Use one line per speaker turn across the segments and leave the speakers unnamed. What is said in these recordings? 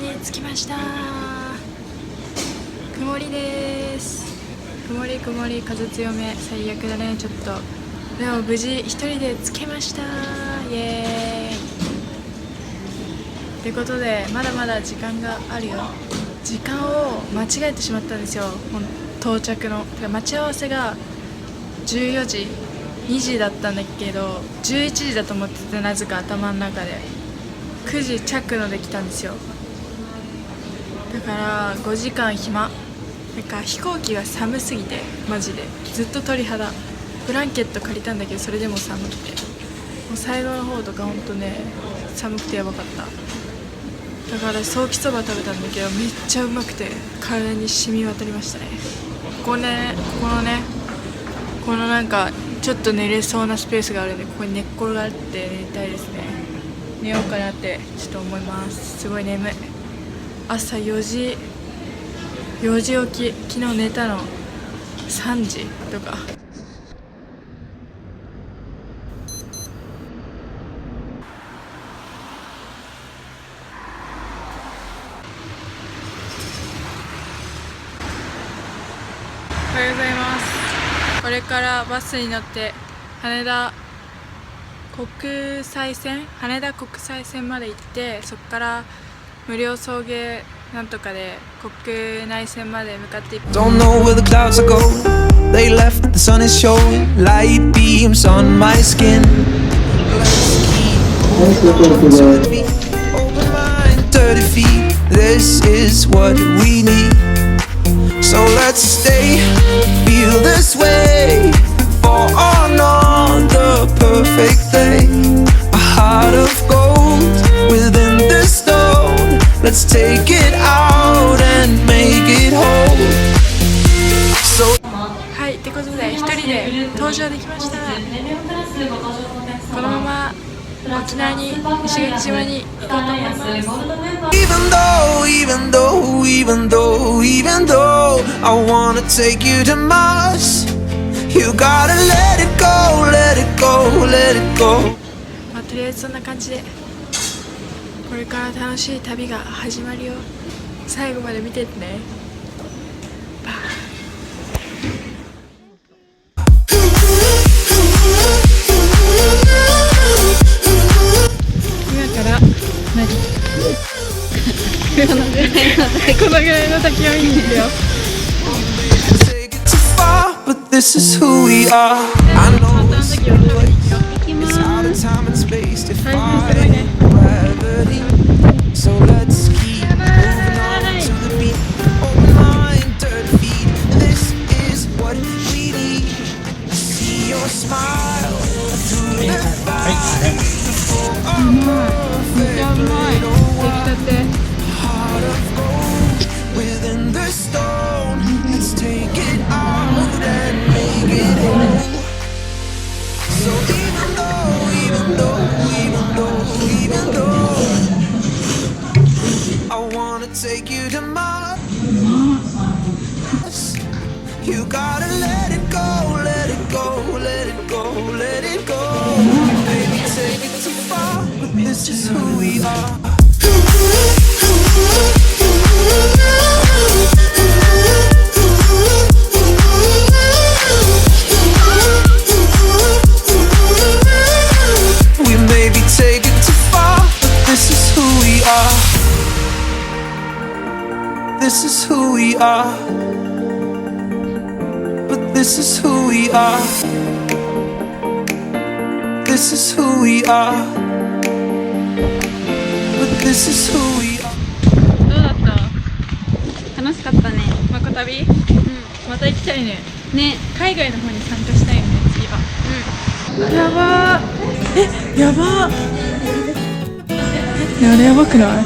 に着きました。曇りです。曇り風強め、最悪だね。ちょっとでも無事一人で着けました。イエーイってことで、まだまだ時間があるよ。時間を間違えてしまったんですよ。到着の待ち合わせが14時2時だったんだけど、11時だと思ってて、なぜか頭の中で9時着ので来たんですよ。だから5時間暇。なんか飛行機が寒すぎて、マジでずっと鳥肌。ブランケット借りたんだけど、それでも寒くて、もう最後の方とかほんとね、寒くてやばかった。だからソーキそば食べたんだけど、めっちゃうまくて体に染み渡りましたね。このなんかちょっと寝れそうなスペースがあるんで、ここに寝っ転がって寝たいですね。寝ようかなってちょっと思います。すごい眠い。朝4時起き。昨日寝たの3時とか。おはようございます。これからバスに乗って羽田国際線まで行って、そこから無料送迎なんとかで国内線まで向かっていく。
Don't know where the clouds are going. They left, the sun is showing. Light beams on my skin. Let's keep open mind, dirty feet. This is what we need. So let's stay, feel this way for another perfect day. A heart of gold within this stone. Let's take it out and make it whole. So
はい、ってことで一人で搭乗できました。このまま沖縄に、石垣島に行こうと思います。
even though I wanna take you to Mars, you gotta let it go, let it go, let it go.
まあ、とりあえずそんな感じで、これから楽しい旅が始まるよ。最後まで見てってね。バイ。今からこのぐらいの滝を見に行くよ。
Take it too far, but this is who we are. I know it's out of time and space, defying gravity. So let's keep moving on to the beat. Open mind, dirty feet. This is what we need. See your smile through the fire. Heart of gold within the stone. Let's take it out and make it whole. So even though I wanna take you to Mars, you gotta let it go, let it go, let it go, let it go. Baby, take it too far, but this is who we are. We maybe take it too far, but this is who we are. This is who we are. But this is who we are. This is who we are. But this is who we are.
どうだった？
楽しかったね。
まこ旅？また行きたいね。
ね。
海外の方に参加したいよね、次は。やばー。やばー。あれやばくない？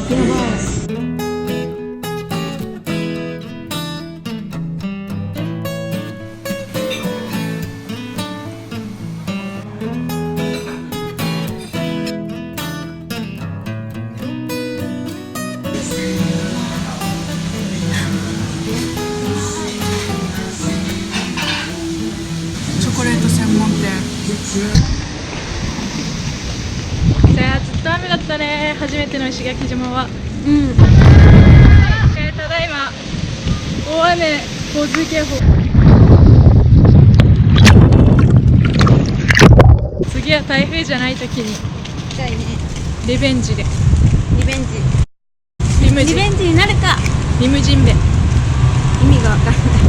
チョコレート専門店。いや、ずっと雨だったね。初めての石垣島は。ただいま大雨洪水警報。次は台風じゃない時に
じゃあね、
リベンジで
リベンジ
リムジン
になるか
リムジンで
意味がわかんない。